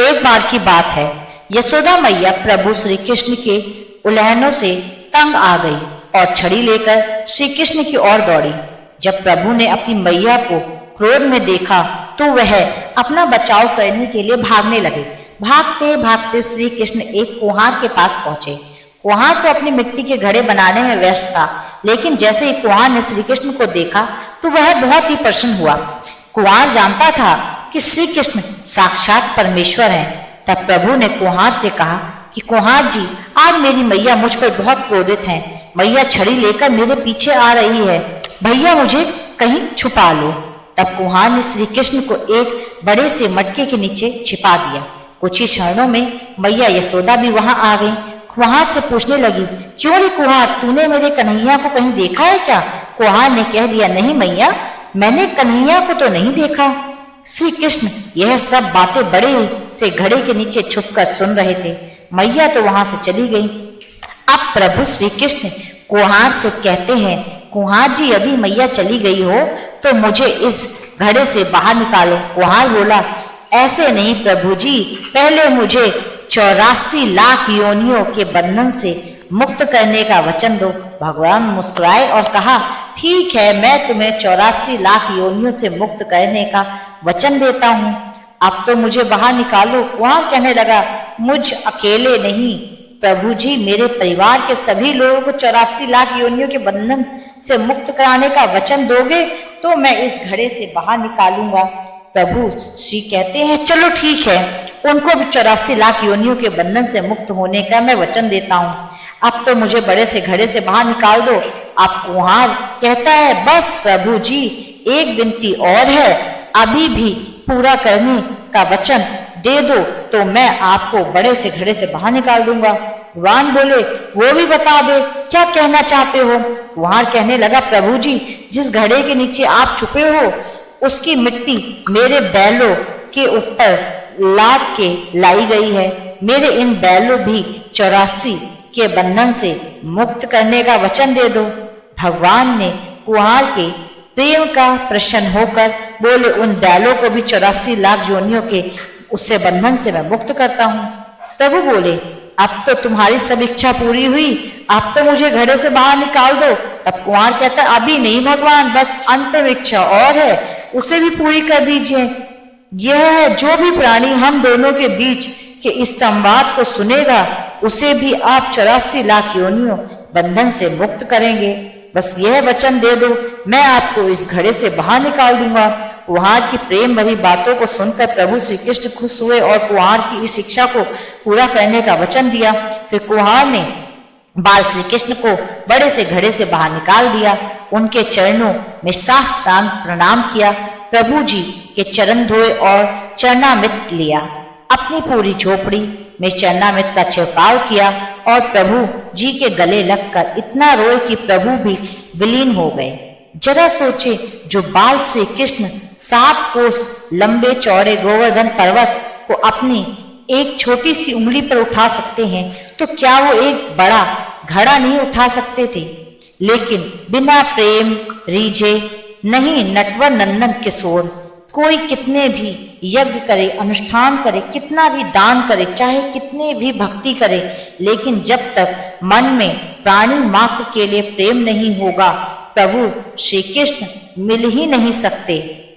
एक बार की बात है, यशोदा मैया प्रभु श्री कृष्ण के उल्लंघनों से तंग आ गई और छड़ी लेकर श्री कृष्ण की ओर दौड़ी। जब प्रभु ने अपनी मैया को क्रोध में देखा तो वह अपना बचाव करने के लिए भागने लगे। भागते भागते श्री कृष्ण एक कुम्हार के पास पहुंचे। कुम्हार तो अपनी मिट्टी के घड़े बनाने में व्यस्त था, लेकिन जैसे ही कुम्हार ने श्री कृष्ण को देखा तो वह बहुत ही प्रसन्न हुआ। कुम्हार जानता था कि श्री कृष्ण साक्षात परमेश्वर हैं। तब प्रभु ने कुम्हार से कहा कि कुम्हार जी, आज मेरी मैया मुझ पर बहुत क्रोधित हैं। मैया छड़ी लेकर मेरे पीछे आ रही है, भैया मुझे कहीं छुपा लो। तब कुम्हार ने श्री कृष्ण को एक बड़े से मटके के नीचे छिपा दिया। कुछ ही क्षणों में मैया यशोदा भी वहां आ गई। कुम्हार से पूछने लगी, क्यों रे कुम्हार, तूने मेरे कन्हैया को कहीं देखा है क्या? कुम्हार ने कह दिया, नहीं मैया, मैंने कन्हैया को तो नहीं देखा। श्री कृष्ण यह सब बातें बड़े से घड़े के नीचे छुपकर सुन रहे थे। मैया तो वहां से चली गई। अब प्रभु श्री कृष्ण कुम्हार से कहते हैं, कुम्हार जी, यदि मैया चली गई हो तो मुझे इस घड़े से बाहर निकालो। कुम्हार बोला, ऐसे नहीं प्रभु जी, पहले मुझे 84 लाख योनियों के बंधन से मुक्त करने का वचन दो। भगवान मुस्कुराए और कहा, ठीक है, मैं तुम्हें 84 लाख योनियों से मुक्त करने का वचन देता हूँ। अब तो मुझे बाहर निकालो। कुम्हार कहने लगा, मुझ अकेले नहीं प्रभु जी, मेरे परिवार के सभी लोगों को 84 लाख योनियों के बंधन से मुक्त कराने का वचन दोगे तो मैं इस घड़े से बाहर निकालूंगा। प्रभु श्री कहते हैं, चलो ठीक है, उनको भी 84 लाख योनियों के बंधन से मुक्त होने का मैं वचन देता हूँ। अब तो मुझे बड़े से घड़े से बाहर निकाल दो। अब कुम्हार कहता है, बस प्रभु जी, एक विनती और है, अभी भी पूरा करने का वचन दे दो तो मैं आपको बड़े से घड़े से बाहर निकाल दूंगा। भगवान बोले, वो भी बता दे, क्या कहना चाहते हो? कुम्हार कहने लगा, प्रभु जी, जिस घड़े के नीचे आप छुपे हो उसकी मिट्टी मेरे बैलों के ऊपर लाद के लाई गई है। मेरे इन बैलों भी 84 के बंधन से मुक्त करने का वचन दे दो। भगवान ने कुम्हार के प्रेम का प्रसन्न होकर बोले, उन बैलों को भी 84 लाख योनियों के उससे बंधन से मैं मुक्त करता हूँ। प्रभु बोले, अब तो तुम्हारी सब इच्छा पूरी हुई, अब तो मुझे घड़े से बाहर निकाल दो। तब कुम्हार कहता, अभी नहीं भगवान, बस अंतिम इच्छा और है, उसे भी पूरी कर दीजिए। यह है, जो भी प्राणी हम दोनों के बीच के इस संवाद को सुनेगा उसे भी आप 84 लाख योनियों बंधन से मुक्त करेंगे। बस यह वचन दे दो, मैं आपको इस घड़े से बाहर निकाल दूंगा। कुम्हार की प्रेम भरी बातों को सुनकर प्रभु श्री कृष्ण खुश हुए और कुम्हार की इस इच्छा को पूरा करने का वचन दिया। फिर कुम्हार ने बाल श्री कृष्ण को बड़े से घड़े से बाहर निकाल दिया। उनके चरणों में साष्टांग प्रणाम किया। प्रभु जी के चरण धोए और चरणामृत लिया। अपनी पूरी झोपड़ी में चरणामृत का छिड़काव किया और प्रभु जी के गले लगकर इतना रोए कि प्रभु भी विलीन हो गए। जरा सोचे, जो बाल श्री कृष्ण 7 कोस लंबे चौड़े गोवर्धन पर्वत को अपनी एक छोटी सी उंगली पर उठा सकते हैं, तो क्या वो एक बड़ा घड़ा नहीं उठा सकते थे? लेकिन बिना प्रेम रीझे नहीं नटवर नंदन किशोर, कोई कितने भी यज्ञ करे, अनुष्ठान करे, कितना भी दान करे, चाहे कितने भी भक्ति करे, लेकिन जब तक मन में प्राणी मात्र के लिए प्रेम नहीं होगा, प्रभु श्री कृष्ण मिल ही नहीं सकते।